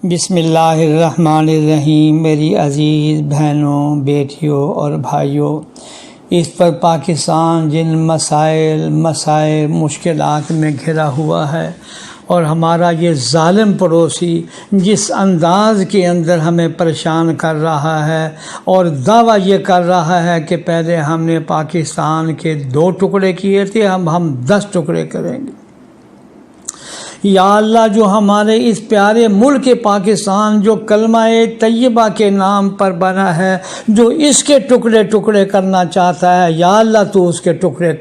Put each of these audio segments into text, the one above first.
بسم اللہ الرحمن الرحیم۔ میری عزیز بہنوں، بیٹیوں اور بھائیوں، اس پر پاکستان جن مسائل مشکلات میں گھرا ہوا ہے اور ہمارا یہ ظالم پڑوسی جس انداز کے اندر ہمیں پریشان کر رہا ہے اور دعویٰ یہ کر رہا ہے کہ پہلے ہم نے پاکستان کے 2 ٹکڑے کیے تھے، ہم 10 ٹکڑے کریں گے۔ یا اللہ، جو ہمارے اس پیارے ملک پاکستان جو کلمہ طیبہ کے نام پر بنا ہے، جو اس کے ٹکڑے کرنا چاہتا ہے، یا اللہ تو اس کے ٹکڑے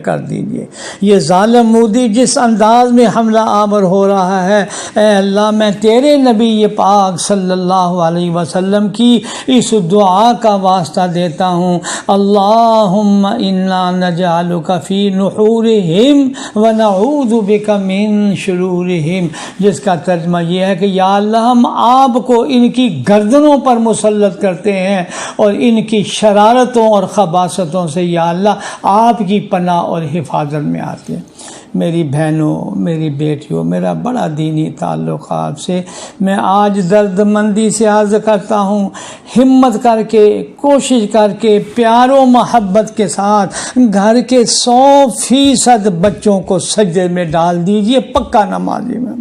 کر دیجئے۔ یہ ظالم مودی جس انداز میں حملہ آور ہو رہا ہے، اے اللہ میں تیرے نبی پاک صلی اللہ علیہ وسلم کی اس دعا کا واسطہ دیتا ہوں، اللہم انا نجعلک فی نحورہم ونعوذ بک من شرورہم، جس کا ترجمہ یہ ہے کہ یا اللہ ہم آپ کو ان کی گردنوں پر مسلط کرتے ہیں اور ان کی شرارتوں اور خباثتوں سے یا اللہ آپ کی پناہ اور حفاظت میں آتے ہیں۔ میری بہنوں، میری بیٹیوں، میرا بڑا دینی تعلق آپ سے، میں آج درد مندی سے عرض کرتا ہوں، ہمت کر کے، کوشش کر کے، پیار و محبت کے ساتھ گھر کے 100% بچوں کو سجدے میں ڈال دیجئے، پکا نمازی میں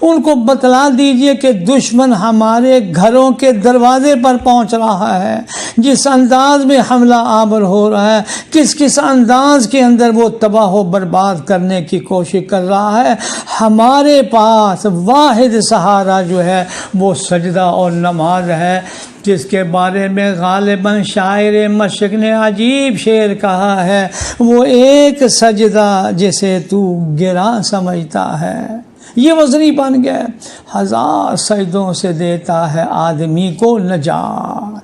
ان کو بتلا دیجئے کہ دشمن ہمارے گھروں کے دروازے پر پہنچ رہا ہے، جس انداز میں حملہ آور ہو رہا ہے، کس انداز کے اندر وہ تباہ و برباد کرنے کی کوشش کر رہا ہے، ہمارے پاس واحد سہارا جو ہے وہ سجدہ اور نماز ہے، جس کے بارے میں غالباً شاعر مشرق نے عجیب شعر کہا ہے، وہ ایک سجدہ جسے تو گراں سمجھتا ہے، یہ وزنی بن گیا، 1000 سجدوں سے دیتا ہے آدمی کو نجات۔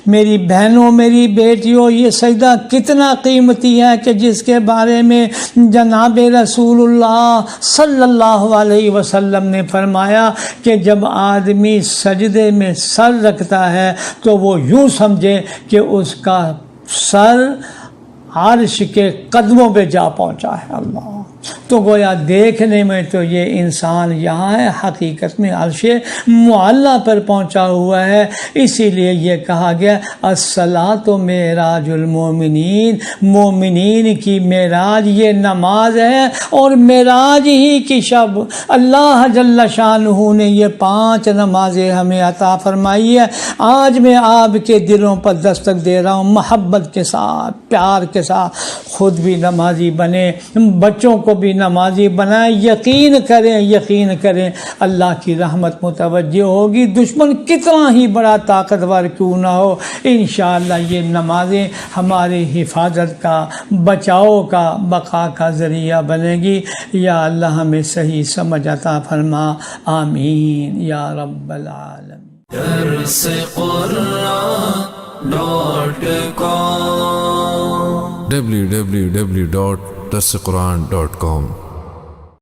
میری بہنوں، میری بیٹیوں، یہ سجدہ کتنا قیمتی ہے کہ جس کے بارے میں جناب رسول اللہ صلی اللہ علیہ وسلم نے فرمایا کہ جب آدمی سجدے میں سر رکھتا ہے تو وہ یوں سمجھے کہ اس کا سر عرش کے قدموں پہ جا پہنچا ہے۔ اللہ تو گویا دیکھنے میں تو یہ انسان یہاں ہے، حقیقت میں عرش معلیٰ پر پہنچا ہوا ہے۔ اسی لیے یہ کہا گیا الصلاۃ معراج المومنین، مومنین کی معراج یہ نماز ہے، اور معراج ہی کی شب اللہ جل شانہ نے یہ 5 نمازیں ہمیں عطا فرمائی ہے۔ آج میں آپ کے دلوں پر دستک دے رہا ہوں، محبت کے ساتھ، پیار کے ساتھ خود بھی نمازی بنے، بچوں کو بھی نمازی بنائیں، یقین کریں اللہ کی رحمت متوجہ ہوگی، دشمن کتنا ہی بڑا طاقتور کیوں نہ ہو، انشاءاللہ یہ نمازیں ہماری حفاظت کا، بچاؤ کا، بقا کا ذریعہ بنے گی۔ یا اللہ ہمیں صحیح سمجھ عطا فرما، آمین یا رب العالمین۔ درس قرآن www.درسقرآن.com